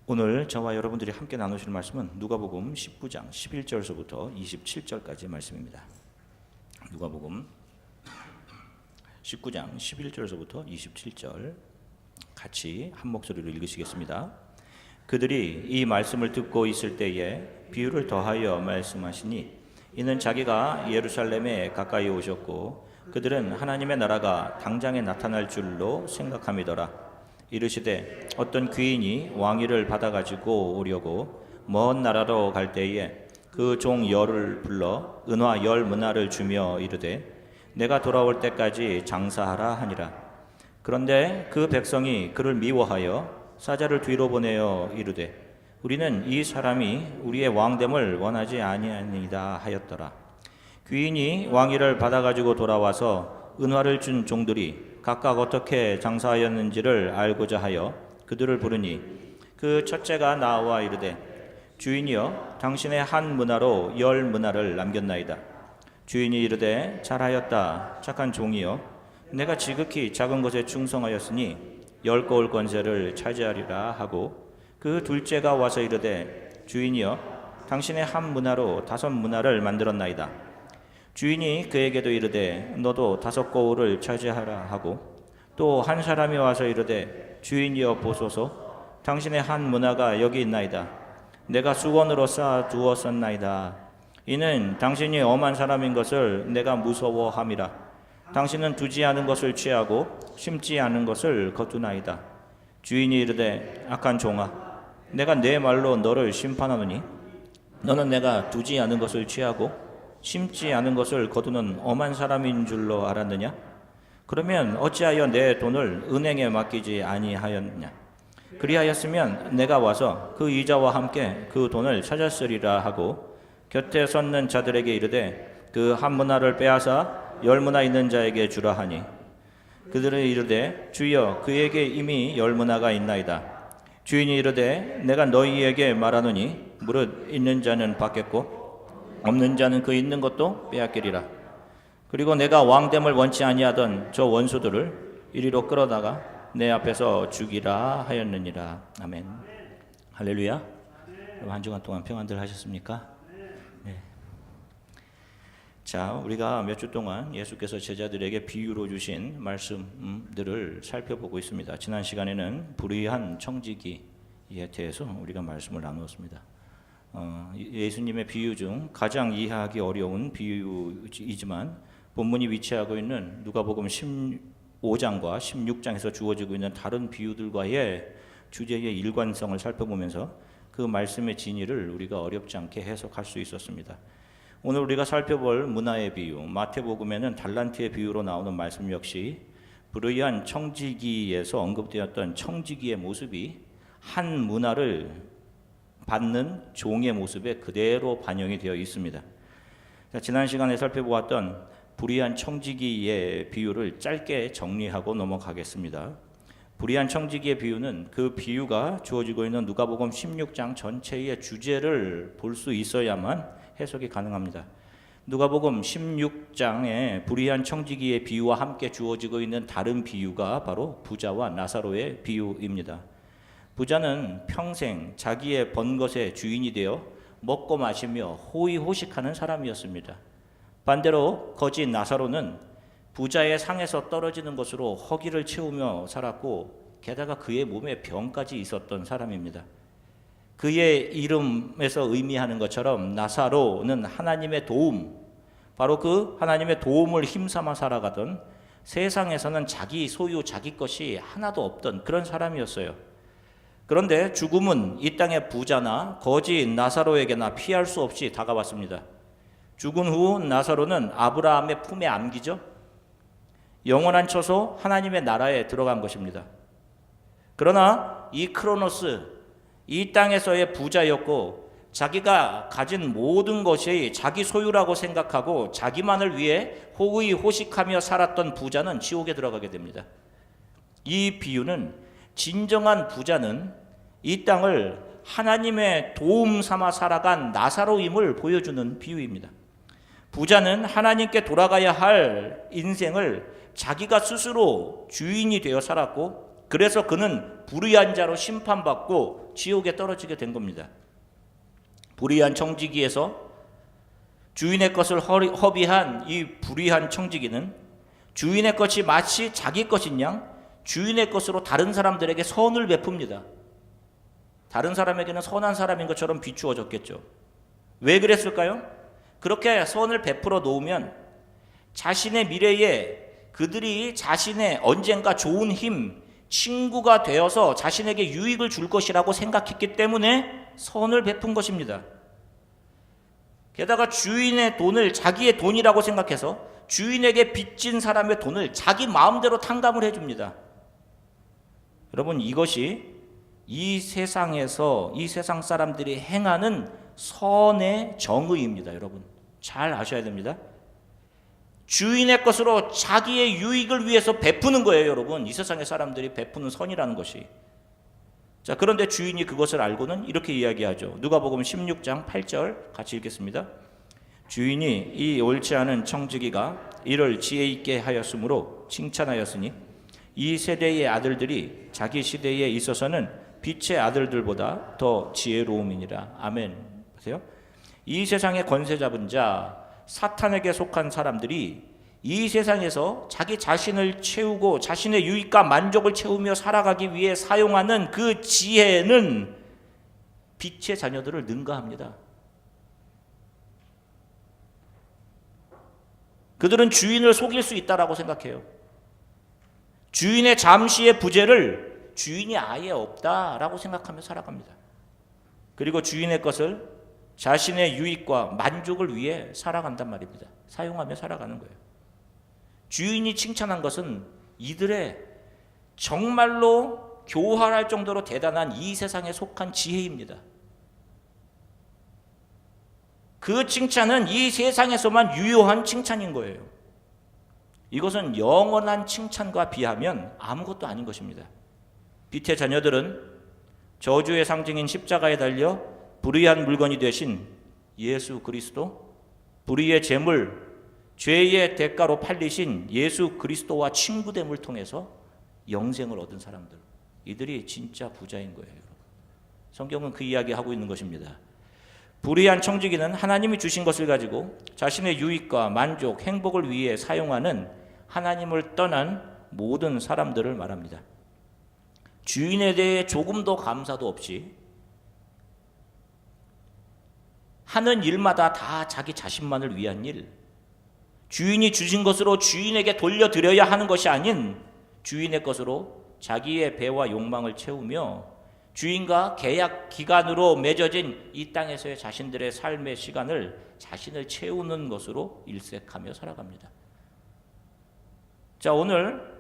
오늘 저와 여러분들이 함께 나누실 말씀은 누가복음 19장 11절서부터 27절까지의 말씀입니다. 누가복음 19장 11절서부터 27절 같이 한 목소리로 읽으시겠습니다. 그들이 이 말씀을 듣고 있을 때에 비유를 더하여 말씀하시니 이는 자기가 예루살렘에 가까이 오셨고 그들은 하나님의 나라가 당장에 나타날 줄로 생각함이더라. 이르시되 어떤 귀인이 왕위를 받아가지고 오려고 먼 나라로 갈 때에 그 종 열을 불러 은화 10문화를 주며 이르되 내가 돌아올 때까지 장사하라 하니라. 그런데 그 백성이 그를 미워하여 사자를 뒤로 보내어 이르되 우리는 이 사람이 우리의 왕됨을 원하지 아니하니이다 하였더라. 귀인이 왕위를 받아가지고 돌아와서 은화를 준 종들이 각각 어떻게 장사하였는지를 알고자 하여 그들을 부르니 그 첫째가 나와 이르되 주인이여 당신의 한 문화로 10문화를 남겼나이다. 주인이 이르되 잘하였다 착한 종이여 내가 지극히 작은 것에 충성하였으니 10거울 권세를 차지하리라 하고 그 둘째가 와서 이르되 주인이여 당신의 한 문화로 5문화를 만들었나이다. 주인이 그에게도 이르되 너도 5거울을 차지하라 하고 또 한 사람이 와서 이르되 주인이여 보소서 당신의 한 문화가 여기 있나이다. 내가 수건으로 쌓아 두었었나이다. 이는 당신이 엄한 사람인 것을 내가 무서워함이라. 당신은 두지 않은 것을 취하고 심지 않은 것을 거두나이다. 주인이 이르되 악한 종아 내가 내 말로 너를 심판하노니 너는 내가 두지 않은 것을 취하고 심지 않은 것을 거두는 엄한 사람인 줄로 알았느냐? 그러면 어찌하여 내 돈을 은행에 맡기지 아니하였느냐? 그리하였으면 내가 와서 그 이자와 함께 그 돈을 찾았으리라 하고 곁에 섰는 자들에게 이르되 그 한 문화를 빼앗아 10문화 있는 자에게 주라 하니 그들은 이르되 주여 그에게 이미 10문화가 있나이다. 주인이 이르되 내가 너희에게 말하노니 무릇 있는 자는 받겠고 없는 자는 그 있는 것도 빼앗기리라. 그리고 내가 왕됨을 원치 아니하던 저 원수들을 이리로 끌어다가 내 앞에서 죽이라 하였느니라. 아멘. 할렐루야. 여러분 한 주간 동안 평안들 하셨습니까? 네. 자, 우리가 몇 주 동안 예수께서 제자들에게 비유로 주신 말씀들을 살펴보고 있습니다. 지난 시간에는 불의한 청지기에 대해서 우리가 말씀을 나누었습니다. 예수님의 비유 중 가장 이해하기 어려운 비유이지만 본문이 위치하고 있는 누가복음 15장과 16장에서 주어지고 있는 다른 비유들과의 주제의 일관성을 살펴보면서 그 말씀의 진의를 우리가 어렵지 않게 해석할 수 있었습니다. 오늘 우리가 살펴볼 문화의 비유, 마태복음에는 달란트의 비유로 나오는 말씀 역시 불의한 청지기에서 언급되었던 청지기의 모습이 한 문화를 받는 종의 모습에 그대로 반영이 되어 있습니다. 자, 지난 시간에 살펴보았던 불의한 청지기의 비유를 짧게 정리하고 넘어가겠습니다. 불의한 청지기의 비유는 그 비유가 주어지고 있는 누가복음 16장 전체의 주제를 볼 수 있어야만 해석이 가능합니다. 누가복음 16장에 불의한 청지기의 비유와 함께 주어지고 있는 다른 비유가 바로 부자와 나사로의 비유입니다. 부자는 평생 자기의 번 것의 주인이 되어 먹고 마시며 호의호식하는 사람이었습니다. 반대로 거지 나사로는 부자의 상에서 떨어지는 것으로 허기를 채우며 살았고 게다가 그의 몸에 병까지 있었던 사람입니다. 그의 이름에서 의미하는 것처럼 나사로는 하나님의 도움, 바로 그 하나님의 도움을 힘삼아 살아가던 세상에서는 자기 소유, 자기 것이 하나도 없던 그런 사람이었어요. 그런데 죽음은 이 땅의 부자나 거지 나사로에게나 피할 수 없이 다가왔습니다. 죽은 후 나사로는 아브라함의 품에 안기죠. 영원한 처소 하나님의 나라에 들어간 것입니다. 그러나 이 크로노스, 이 땅에서의 부자였고 자기가 가진 모든 것이 자기 소유라고 생각하고 자기만을 위해 호의호식하며 살았던 부자는 지옥에 들어가게 됩니다. 이 비유는 진정한 부자는 이 땅을 하나님의 도움 삼아 살아간 나사로임을 보여주는 비유입니다. 부자는 하나님께 돌아가야 할 인생을 자기가 스스로 주인이 되어 살았고 그래서 그는 불의한 자로 심판받고 지옥에 떨어지게 된 겁니다. 불의한 청지기에서 주인의 것을 허비한 이 불의한 청지기는 주인의 것이 마치 자기 것인 양 주인의 것으로 다른 사람들에게 선을 베풉니다. 다른 사람에게는 선한 사람인 것처럼 비추어졌겠죠. 왜 그랬을까요? 그렇게 선을 베풀어 놓으면 자신의 미래에 그들이 자신의 언젠가 좋은 힘, 친구가 되어서 자신에게 유익을 줄 것이라고 생각했기 때문에 선을 베푼 것입니다. 게다가 주인의 돈을 자기의 돈이라고 생각해서 주인에게 빚진 사람의 돈을 자기 마음대로 탕감을 해줍니다. 여러분, 이것이 이 세상에서 이 세상 사람들이 행하는 선의 정의입니다. 여러분 잘 아셔야 됩니다. 주인의 것으로 자기의 유익을 위해서 베푸는 거예요. 여러분, 이 세상의 사람들이 베푸는 선이라는 것이. 자, 그런데 주인이 그것을 알고는 이렇게 이야기하죠. 누가복음 16장 8절 같이 읽겠습니다. 주인이 이 옳지 않은 청지기가 이를 지혜 있게 하였으므로 칭찬하였으니 이 세대의 아들들이 자기 시대에 있어서는 빛의 아들들보다 더 지혜로움이니라. 아멘. 보세요. 이 세상의 권세 잡은 자 사탄에게 속한 사람들이 이 세상에서 자기 자신을 채우고 자신의 유익과 만족을 채우며 살아가기 위해 사용하는 그 지혜는 빛의 자녀들을 능가합니다. 그들은 주인을 속일 수 있다라고 생각해요. 주인의 잠시의 부재를 주인이 아예 없다라고 생각하며 살아갑니다. 그리고 주인의 것을 자신의 유익과 만족을 위해 살아간단 말입니다. 사용하며 살아가는 거예요. 주인이 칭찬한 것은 이들의 정말로 교활할 정도로 대단한 이 세상에 속한 지혜입니다. 그 칭찬은 이 세상에서만 유효한 칭찬인 거예요. 이것은 영원한 칭찬과 비하면 아무것도 아닌 것입니다. 빛의 자녀들은 저주의 상징인 십자가에 달려 불의한 물건이 되신 예수 그리스도, 불의의 재물, 죄의 대가로 팔리신 예수 그리스도와 친구됨을 통해서 영생을 얻은 사람들, 이들이 진짜 부자인 거예요. 성경은 그 이야기하고 있는 것입니다. 불의한 청지기는 하나님이 주신 것을 가지고 자신의 유익과 만족, 행복을 위해 사용하는 하나님을 떠난 모든 사람들을 말합니다. 주인에 대해 조금도 감사도 없이 하는 일마다 다 자기 자신만을 위한 일, 주인이 주신 것으로 주인에게 돌려드려야 하는 것이 아닌 주인의 것으로 자기의 배와 욕망을 채우며 주인과 계약 기간으로 맺어진 이 땅에서의 자신들의 삶의 시간을 자신을 채우는 것으로 일색하며 살아갑니다. 자, 오늘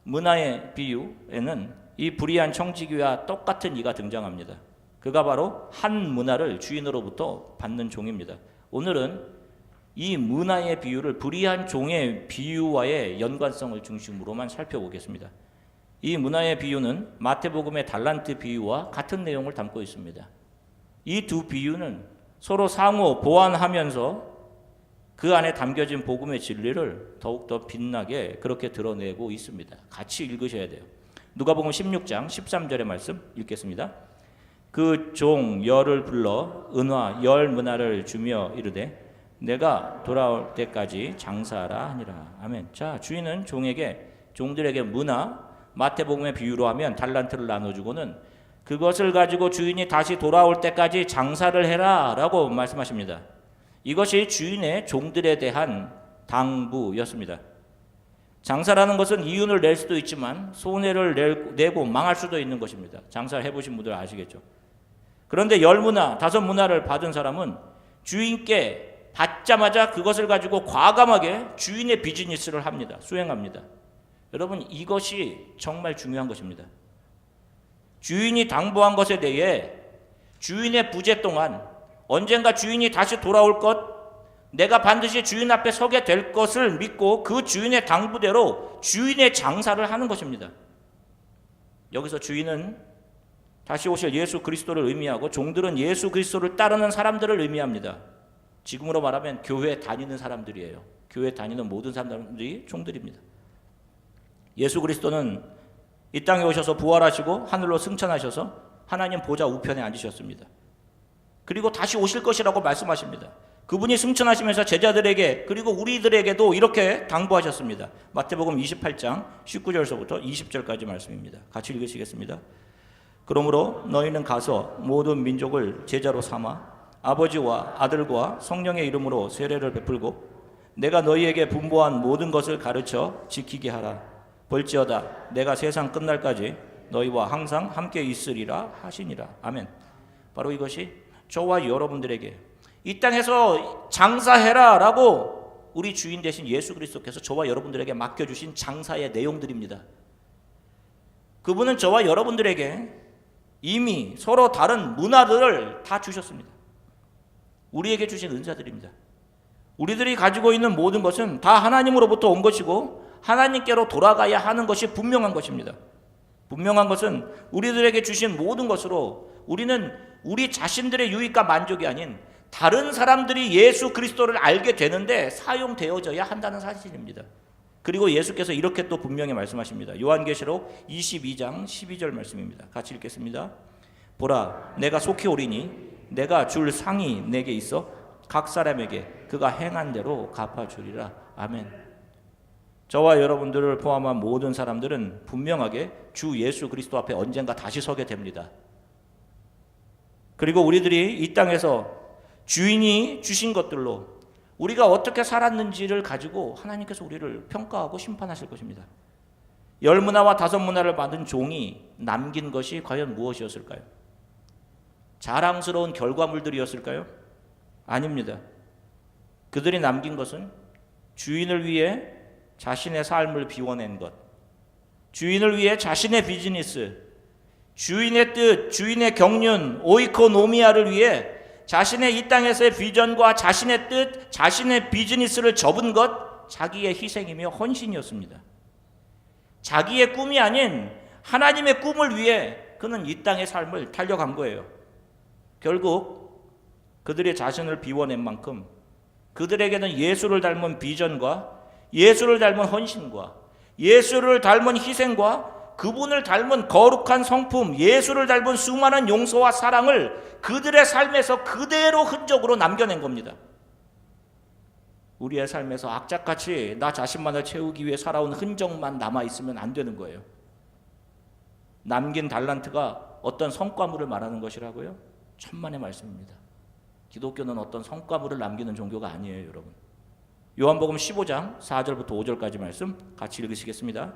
문화의 비유에는 이 불의한 청지기와 똑같은 이가 등장합니다. 그가 바로 한 문화를 주인으로부터 받는 종입니다. 오늘은 이 문화의 비유를 불의한 종의 비유와의 연관성을 중심으로만 살펴보겠습니다. 이 문화의 비유는 마태복음의 달란트 비유와 같은 내용을 담고 있습니다. 이 두 비유는 서로 상호 보완하면서 그 안에 담겨진 복음의 진리를 더욱더 빛나게 그렇게 드러내고 있습니다. 같이 읽으셔야 돼요. 누가복음 16장 13절의 말씀 읽겠습니다. 그 종 열을 불러 은화 열 문화를 주며 이르되 내가 돌아올 때까지 장사하라 하니라. 아멘. 자, 주인은 종들에게 문화, 마태복음의 비유로 하면 달란트를 나눠주고는 그것을 가지고 주인이 다시 돌아올 때까지 장사를 해라 라고 말씀하십니다. 이것이 주인의 종들에 대한 당부였습니다. 장사라는 것은 이윤을 낼 수도 있지만 손해를 내고 망할 수도 있는 것입니다. 장사를 해보신 분들 아시겠죠. 그런데 열 문화, 5문화를 받은 사람은 주인께 받자마자 그것을 가지고 과감하게 주인의 비즈니스를 합니다. 수행합니다. 여러분, 이것이 정말 중요한 것입니다. 주인이 당부한 것에 대해 주인의 부재 동안 언젠가 주인이 다시 돌아올 것, 내가 반드시 주인 앞에 서게 될 것을 믿고 그 주인의 당부대로 주인의 장사를 하는 것입니다. 여기서 주인은 다시 오실 예수 그리스도를 의미하고 종들은 예수 그리스도를 따르는 사람들을 의미합니다. 지금으로 말하면 교회 다니는 사람들이에요. 교회 다니는 모든 사람들이 종들입니다. 예수 그리스도는 이 땅에 오셔서 부활하시고 하늘로 승천하셔서 하나님 보좌 우편에 앉으셨습니다. 그리고 다시 오실 것이라고 말씀하십니다. 그분이 승천하시면서 제자들에게 그리고 우리들에게도 이렇게 당부하셨습니다. 마태복음 28장 19절서부터 20절까지 말씀입니다. 같이 읽으시겠습니다. 그러므로 너희는 가서 모든 민족을 제자로 삼아 아버지와 아들과 성령의 이름으로 세례를 베풀고 내가 너희에게 분부한 모든 것을 가르쳐 지키게 하라. 볼지어다 내가 세상 끝날까지 너희와 항상 함께 있으리라 하시니라. 아멘. 바로 이것이 저와 여러분들에게 이 땅에서 장사해라 라고 우리 주인 되신 예수 그리스도께서 저와 여러분들에게 맡겨주신 장사의 내용들입니다. 그분은 저와 여러분들에게 이미 서로 다른 문화들을 다 주셨습니다. 우리에게 주신 은사들입니다. 우리들이 가지고 있는 모든 것은 다 하나님으로부터 온 것이고 하나님께로 돌아가야 하는 것이 분명한 것입니다. 분명한 것은 우리들에게 주신 모든 것으로 우리는 우리 자신들의 유익과 만족이 아닌 다른 사람들이 예수 그리스도를 알게 되는데 사용되어져야 한다는 사실입니다. 그리고 예수께서 이렇게 또 분명히 말씀하십니다. 요한계시록 22장 12절 말씀입니다. 같이 읽겠습니다. 보라 내가 속히 오리니 내가 줄 상이 내게 있어 각 사람에게 그가 행한 대로 갚아주리라. 아멘. 저와 여러분들을 포함한 모든 사람들은 분명하게 주 예수 그리스도 앞에 언젠가 다시 서게 됩니다. 그리고 우리들이 이 땅에서 주인이 주신 것들로 우리가 어떻게 살았는지를 가지고 하나님께서 우리를 평가하고 심판하실 것입니다. 10문화와 5문화를 받은 종이 남긴 것이 과연 무엇이었을까요? 자랑스러운 결과물들이었을까요? 아닙니다. 그들이 남긴 것은 주인을 위해 자신의 삶을 비워낸 것, 주인을 위해 자신의 비즈니스, 주인의 뜻, 주인의 경륜, 오이코노미아를 위해 자신의 이 땅에서의 비전과 자신의 뜻, 자신의 비즈니스를 접은 것, 자기의 희생이며 헌신이었습니다. 자기의 꿈이 아닌 하나님의 꿈을 위해 그는 이 땅의 삶을 달려간 거예요. 결국 그들의 자신을 비워낸 만큼 그들에게는 예수를 닮은 비전과 예수를 닮은 헌신과 예수를 닮은 희생과 그분을 닮은 거룩한 성품, 예수를 닮은 수많은 용서와 사랑을 그들의 삶에서 그대로 흔적으로 남겨낸 겁니다. 우리의 삶에서 악착같이 나 자신만을 채우기 위해 살아온 흔적만 남아있으면 안 되는 거예요. 남긴 달란트가 어떤 성과물을 말하는 것이라고요? 천만의 말씀입니다. 기독교는 어떤 성과물을 남기는 종교가 아니에요, 여러분. 요한복음 15장 4절부터 5절까지 말씀 같이 읽으시겠습니다.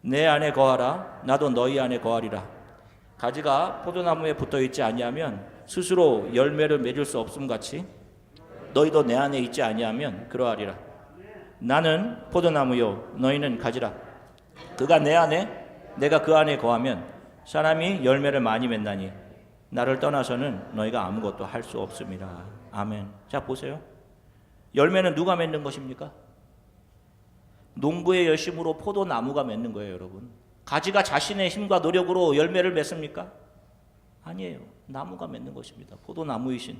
내 안에 거하라 나도 너희 안에 거하리라. 가지가 포도나무에 붙어있지 아니하면 스스로 열매를 맺을 수 없음같이 너희도 내 안에 있지 아니하면 그러하리라. 나는 포도나무요 너희는 가지라. 그가 내 안에 내가 그 안에 거하면 사람이 열매를 많이 맺나니 나를 떠나서는 너희가 아무것도 할 수 없음이라. 아멘. 자 보세요. 열매는 누가 맺는 것입니까? 농부의 열심으로 포도나무가 맺는 거예요, 여러분. 가지가 자신의 힘과 노력으로 열매를 맺습니까? 아니에요. 나무가 맺는 것입니다. 포도나무이신.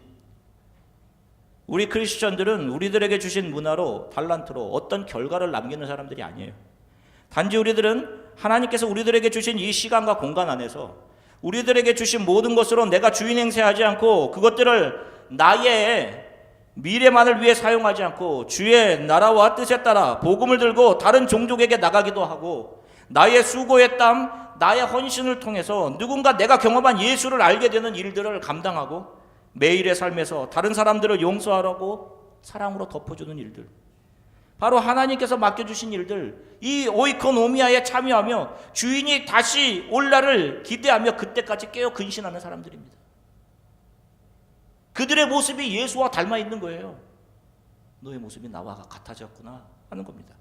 우리 크리스천들은 우리들에게 주신 문화로 달란트로 어떤 결과를 남기는 사람들이 아니에요. 단지 우리들은 하나님께서 우리들에게 주신 이 시간과 공간 안에서 우리들에게 주신 모든 것으로 내가 주인 행세하지 않고 그것들을 나의 미래만을 위해 사용하지 않고 주의 나라와 뜻에 따라 복음을 들고 다른 종족에게 나가기도 하고 나의 수고의 땀, 나의 헌신을 통해서 누군가 내가 경험한 예수를 알게 되는 일들을 감당하고 매일의 삶에서 다른 사람들을 용서하라고 사랑으로 덮어주는 일들, 바로 하나님께서 맡겨주신 일들, 이 오이코노미아에 참여하며 주인이 다시 올 날을 기대하며 그때까지 깨어 근신하는 사람들입니다. 그들의 모습이 예수와 닮아 있는 거예요. 너의 모습이 나와 같아졌구나 하는 겁니다.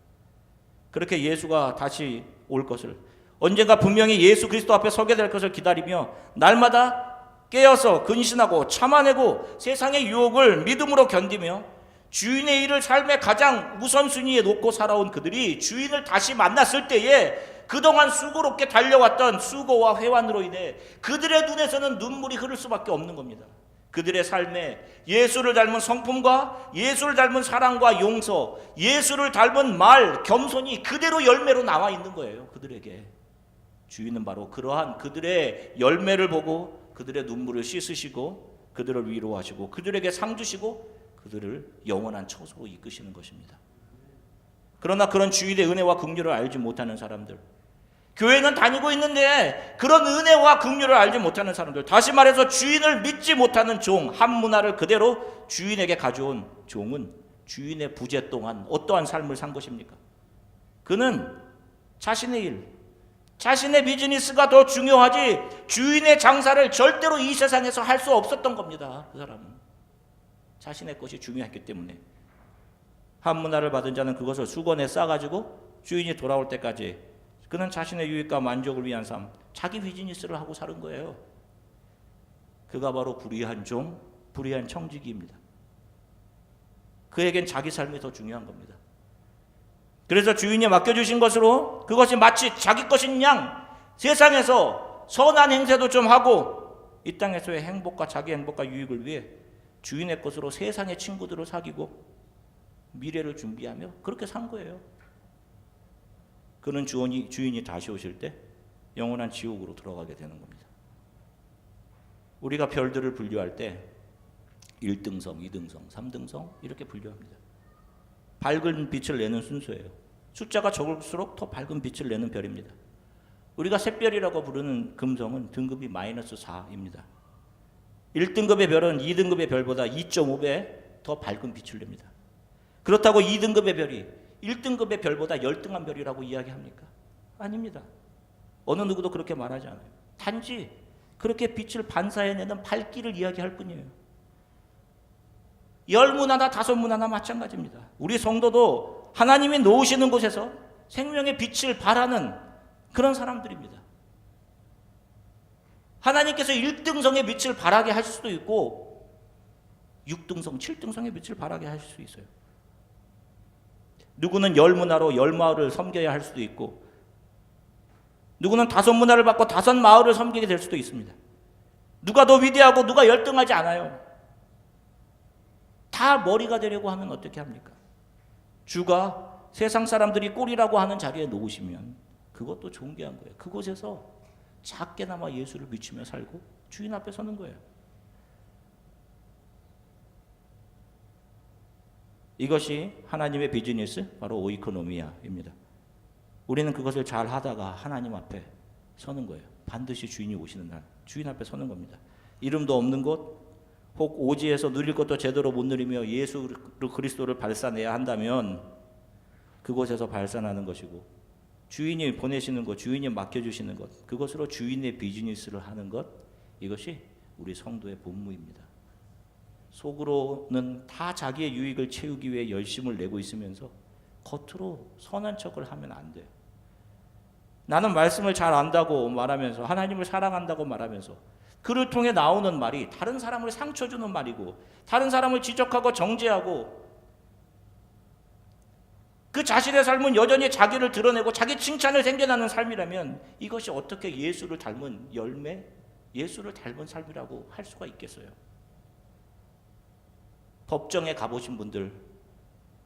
그렇게 예수가 다시 올 것을, 언젠가 분명히 예수 그리스도 앞에 서게 될 것을 기다리며 날마다 깨어서 근신하고 참아내고 세상의 유혹을 믿음으로 견디며 주인의 일을 삶의 가장 우선순위에 놓고 살아온 그들이 주인을 다시 만났을 때에 그동안 수고롭게 달려왔던 수고와 회환으로 인해 그들의 눈에서는 눈물이 흐를 수밖에 없는 겁니다. 그들의 삶에 예수를 닮은 성품과 예수를 닮은 사랑과 용서, 예수를 닮은 말, 겸손이 그대로 열매로 나와 있는 거예요. 그들에게. 주인은 바로 그러한 그들의 열매를 보고 그들의 눈물을 씻으시고 그들을 위로하시고 그들에게 상 주시고 그들을 영원한 처소로 이끄시는 것입니다. 그러나 그런 주인의 은혜와 긍휼을 알지 못하는 사람들, 교회는 다니고 있는데 그런 은혜와 긍휼을 알지 못하는 사람들, 다시 말해서 주인을 믿지 못하는 종, 한 문화를 그대로 주인에게 가져온 종은 주인의 부재 동안 어떠한 삶을 산 것입니까? 그는 자신의 일, 자신의 비즈니스가 더 중요하지 주인의 장사를 절대로 이 세상에서 할 수 없었던 겁니다. 그 사람은 자신의 것이 중요했기 때문에 한 문화를 받은 자는 그것을 수건에 싸가지고 주인이 돌아올 때까지 그는 자신의 유익과 만족을 위한 삶, 자기 비즈니스를 하고 사는 거예요. 그가 바로 불의한 종, 불의한 청지기입니다. 그에겐 자기 삶이 더 중요한 겁니다. 그래서 주인이 맡겨주신 것으로 그것이 마치 자기 것인 양 세상에서 선한 행세도 좀 하고 이 땅에서의 행복과 자기 행복과 유익을 위해 주인의 것으로 세상의 친구들을 사귀고 미래를 준비하며 그렇게 산 거예요. 그는 주인이 다시 오실 때 영원한 지옥으로 들어가게 되는 겁니다. 우리가 별들을 분류할 때 1등성, 2등성, 3등성 이렇게 분류합니다. 밝은 빛을 내는 순서예요. 숫자가 적을수록 더 밝은 빛을 내는 별입니다. 우리가 샛별이라고 부르는 금성은 등급이 -4입니다. 1등급의 별은 2등급의 별보다 2.5배 더 밝은 빛을 냅니다. 그렇다고 2등급의 별이 1등급의 별보다 열등한 별이라고 이야기합니까? 아닙니다. 어느 누구도 그렇게 말하지 않아요. 단지 그렇게 빛을 반사해내는 밝기를 이야기할 뿐이에요. 10문화나 5문화나 마찬가지입니다. 우리 성도도 하나님이 놓으시는 곳에서 생명의 빛을 발하는 그런 사람들입니다. 하나님께서 1등성의 빛을 발하게 하실 수도 있고 6등성, 7등성의 빛을 발하게 하실 수 있어요. 누구는 10문화로 10마을을 섬겨야 할 수도 있고 누구는 5문화를 받고 5마을을 섬기게 될 수도 있습니다. 누가 더 위대하고 누가 열등하지 않아요. 다 머리가 되려고 하면 어떻게 합니까? 주가 세상 사람들이 꼴이라고 하는 자리에 놓으시면 그것도 존귀한 거예요. 그곳에서 작게나마 예수를 비추며 살고 주인 앞에 서는 거예요. 이것이 하나님의 비즈니스, 바로 오이코노미아입니다. 우리는 그것을 잘 하다가 하나님 앞에 서는 거예요. 반드시 주인이 오시는 날 주인 앞에 서는 겁니다. 이름도 없는 곳, 혹 오지에서 누릴 것도 제대로 못 누리며 예수 그리스도를 발산해야 한다면 그곳에서 발산하는 것이고 주인이 보내시는 것, 주인이 맡겨주시는 것, 그것으로 주인의 비즈니스를 하는 것, 이것이 우리 성도의 본무입니다. 속으로는 다 자기의 유익을 채우기 위해 열심을 내고 있으면서 겉으로 선한 척을 하면 안 돼요. 나는 말씀을 잘 안다고 말하면서 하나님을 사랑한다고 말하면서 그를 통해 나오는 말이 다른 사람을 상처 주는 말이고 다른 사람을 지적하고 정죄하고 그 자신의 삶은 여전히 자기를 드러내고 자기 칭찬을 생겨나는 삶이라면 이것이 어떻게 예수를 닮은 열매, 예수를 닮은 삶이라고 할 수가 있겠어요? 법정에 가보신 분들,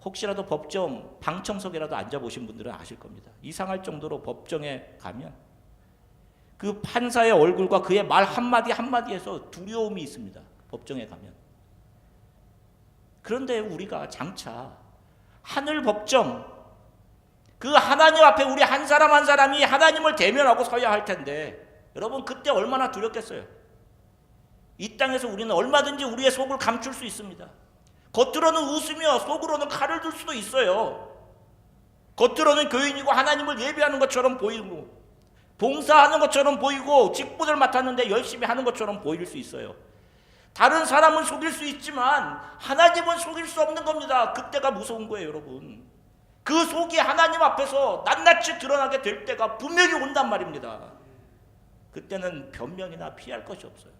혹시라도 법정 방청석이라도 앉아보신 분들은 아실 겁니다. 이상할 정도로 법정에 가면 그 판사의 얼굴과 그의 말 한마디 한마디에서 두려움이 있습니다. 법정에 가면. 그런데 우리가 장차 하늘 법정, 그 하나님 앞에 우리 한 사람 한 사람이 하나님을 대면하고 서야 할 텐데 여러분 그때 얼마나 두렵겠어요? 이 땅에서 우리는 얼마든지 우리의 속을 감출 수 있습니다. 겉으로는 웃으며 속으로는 칼을 들 수도 있어요. 겉으로는 교인이고 하나님을 예배하는 것처럼 보이고 봉사하는 것처럼 보이고 직분을 맡았는데 열심히 하는 것처럼 보일 수 있어요. 다른 사람은 속일 수 있지만 하나님은 속일 수 없는 겁니다. 그때가 무서운 거예요, 여러분. 그 속이 하나님 앞에서 낱낱이 드러나게 될 때가 분명히 온단 말입니다. 그때는 변명이나 피할 것이 없어요.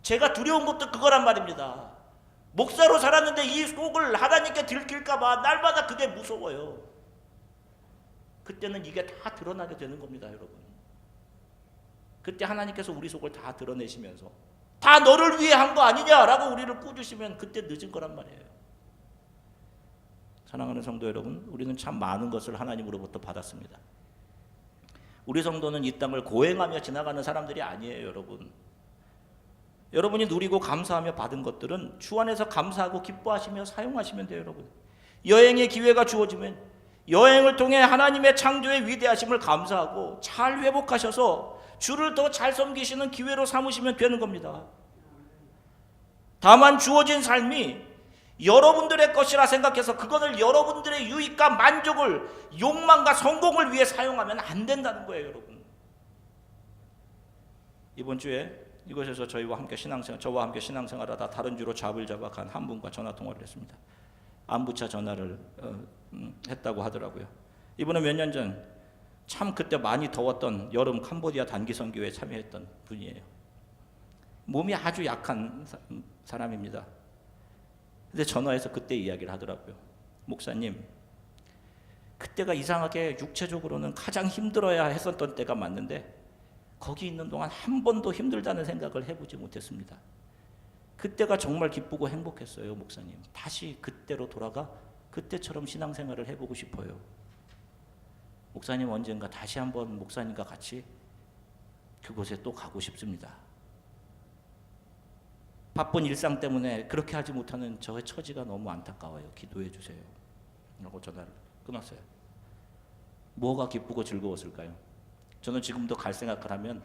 제가 두려운 것도 그거란 말입니다. 목사로 살았는데 이 속을 하나님께 들킬까 봐 날마다 그게 무서워요. 그때는 이게 다 드러나게 되는 겁니다, 여러분. 그때 하나님께서 우리 속을 다 드러내시면서 다 너를 위해 한 거 아니냐라고 우리를 꾸짖으시면 그때 늦은 거란 말이에요. 사랑하는 성도 여러분, 우리는 참 많은 것을 하나님으로부터 받았습니다. 우리 성도는 이 땅을 고행하며 지나가는 사람들이 아니에요, 여러분. 여러분이 누리고 감사하며 받은 것들은 주 안에서 감사하고 기뻐하시며 사용하시면 돼요, 여러분. 여행의 기회가 주어지면 여행을 통해 하나님의 창조의 위대하심을 감사하고 잘 회복하셔서 주를 더 잘 섬기시는 기회로 삼으시면 되는 겁니다. 다만 주어진 삶이 여러분들의 것이라 생각해서 그것을 여러분들의 유익과 만족을, 욕망과 성공을 위해 사용하면 안 된다는 거예요, 여러분. 이번 주에 이곳에서 저와 함께 신앙생활하다 다른 주로 잡을 잡아간 한 분과 전화 통화를 했습니다. 안부차 전화를 했다고 하더라고요. 이분은 몇 년 전 참 그때 많이 더웠던 여름 캄보디아 단기 선교에 참여했던 분이에요. 몸이 아주 약한 사람입니다. 근데 전화해서 그때 이야기를 하더라고요. 목사님, 그때가 이상하게 육체적으로는 가장 힘들어야 했었던 때가 맞는데 거기 있는 동안 한 번도 힘들다는 생각을 해보지 못했습니다. 그때가 정말 기쁘고 행복했어요, 목사님. 다시 그때로 돌아가 그때처럼 신앙생활을 해보고 싶어요. 목사님, 언젠가 다시 한번 목사님과 같이 그곳에 또 가고 싶습니다. 바쁜 일상 때문에 그렇게 하지 못하는 저의 처지가 너무 안타까워요. 기도해 주세요. 라고 전화를 끊었어요. 뭐가 기쁘고 즐거웠을까요? 저는 지금도 갈 생각을 하면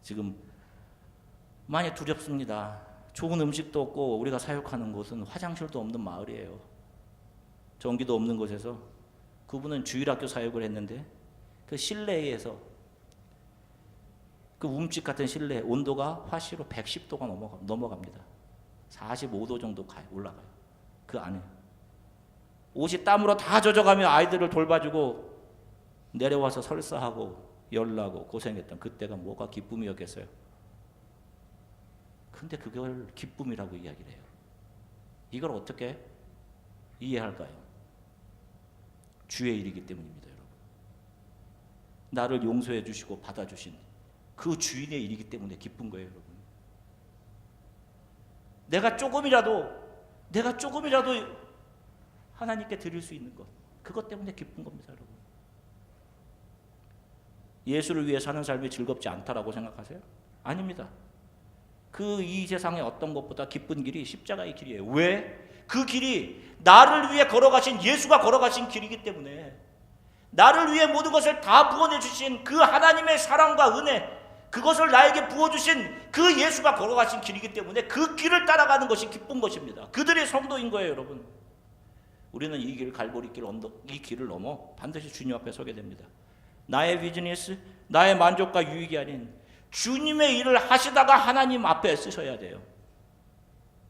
지금 많이 두렵습니다. 좋은 음식도 없고 우리가 사역하는 곳은 화장실도 없는 마을이에요. 전기도 없는 곳에서 그분은 주일학교 사역을 했는데 그 실내에서 그 움집 같은 실내 온도가 화씨로 110도가 넘어갑니다. 45도 정도 올라가요. 그 안에 옷이 땀으로 다 젖어가며 아이들을 돌봐주고 내려와서 설사하고 열나고 고생했던 그때가 뭐가 기쁨이었겠어요. 근데 그걸 기쁨이라고 이야기를 해요. 이걸 어떻게 이해할까요? 주의 일이기 때문입니다, 여러분. 나를 용서해 주시고 받아주신 그 주인의 일이기 때문에 기쁜 거예요, 여러분. 내가 조금이라도 하나님께 드릴 수 있는 것, 그것 때문에 기쁜 겁니다, 여러분. 예수를 위해 사는 삶이 즐겁지 않다라고 생각하세요? 아닙니다. 이 세상의 어떤 것보다 기쁜 길이 십자가의 길이에요. 왜? 그 길이 나를 위해 걸어가신 예수가 걸어가신 길이기 때문에, 나를 위해 모든 것을 다 부어내 주신 그 하나님의 사랑과 은혜, 그것을 나에게 부어주신 그 예수가 걸어가신 길이기 때문에 그 길을 따라가는 것이 기쁜 것입니다. 그들의 성도인 거예요, 여러분. 우리는 이 길, 갈보리 길 언덕, 이 길을 넘어 반드시 주님 앞에 서게 됩니다. 나의 비즈니스, 나의 만족과 유익이 아닌 주님의 일을 하시다가 하나님 앞에 쓰셔야 돼요.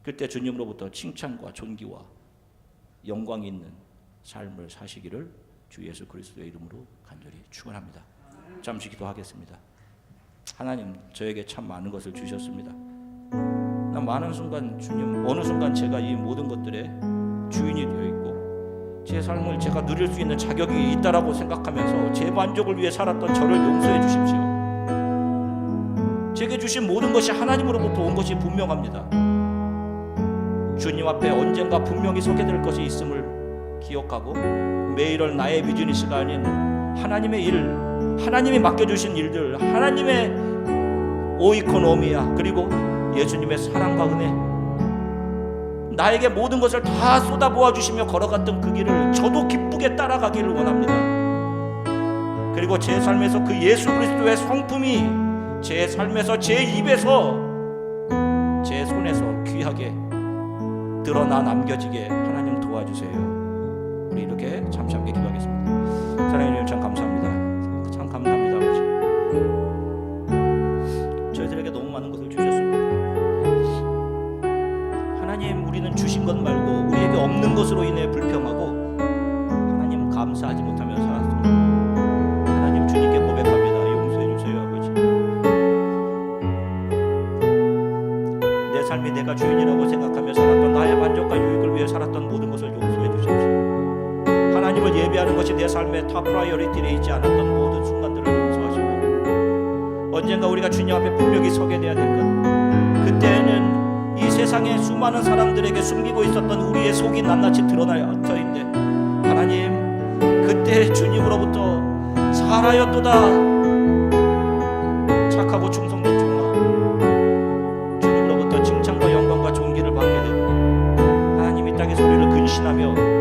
그때 주님으로부터 칭찬과 존귀와 영광이 있는 삶을 사시기를 주 예수 그리스도의 이름으로 간절히 축원합니다. 잠시 기도하겠습니다. 하나님, 저에게 참 많은 것을 주셨습니다. 난 많은 순간 주님, 어느 순간 제가 이 모든 것들의 주인이 되어 있고 제 삶을 제가 누릴 수 있는 자격이 있다라고 생각하면서 제 만족을 위해 살았던 저를 용서해 주십시오. 제게 주신 모든 것이 하나님으로부터 온 것이 분명합니다. 주님 앞에 언젠가 분명히 서게 될 것이 있음을 기억하고 매일을 나의 비즈니스가 아닌 하나님의 일, 하나님이 맡겨주신 일들, 하나님의 오이코노미아, 그리고 예수님의 사랑과 은혜, 나에게 모든 것을 다 쏟아부어 주시며 걸어갔던 그 길을 저도 기쁘게 따라가기를 원합니다. 그리고 제 삶에서 그 예수 그리스도의 성품이 제 삶에서, 제 입에서, 제 손에서 귀하게 드러나 남겨지게 하나님 도와주세요. 우리 이렇게 잠시 함께 기도하겠습니다. 사랑해 주님, 참 감사합니다. 참 감사합니다, 아버지. 저희들에게 너무 많은 것을 주셨습니다. 하나님, 우리는 주신 것 말고 우리에게 없는 것으로 인해 불평하고 하나님 감사하지 못하며 살았습니다. 하나님, 주님께 고백합니다. 용서해 주세요, 아버지. 내 삶이 내가 주인이라고 생각하며 살았던 나의 만족과 유익을 위해 살았던 모든 것을 용서해 주십시오. 하나님을 예배하는 것이 내 삶의 탑 프라이어리티에 있지 않았던 모든 순간들을 용서하시고, 언젠가 우리가 주님 앞에 분명히 서게 돼야 될 것, 그때는 이 세상의 수많은 사람들에게 숨기고 있었던 우리의 속이 낱낱이 드러날 터인데, 하나님, 그때 주님으로부터 잘하였도다. 착하고 충성된 종아, 주님으로부터 칭찬과 영광과 존귀를 받게 되고 하나님이 땅에서 우리를 근신하며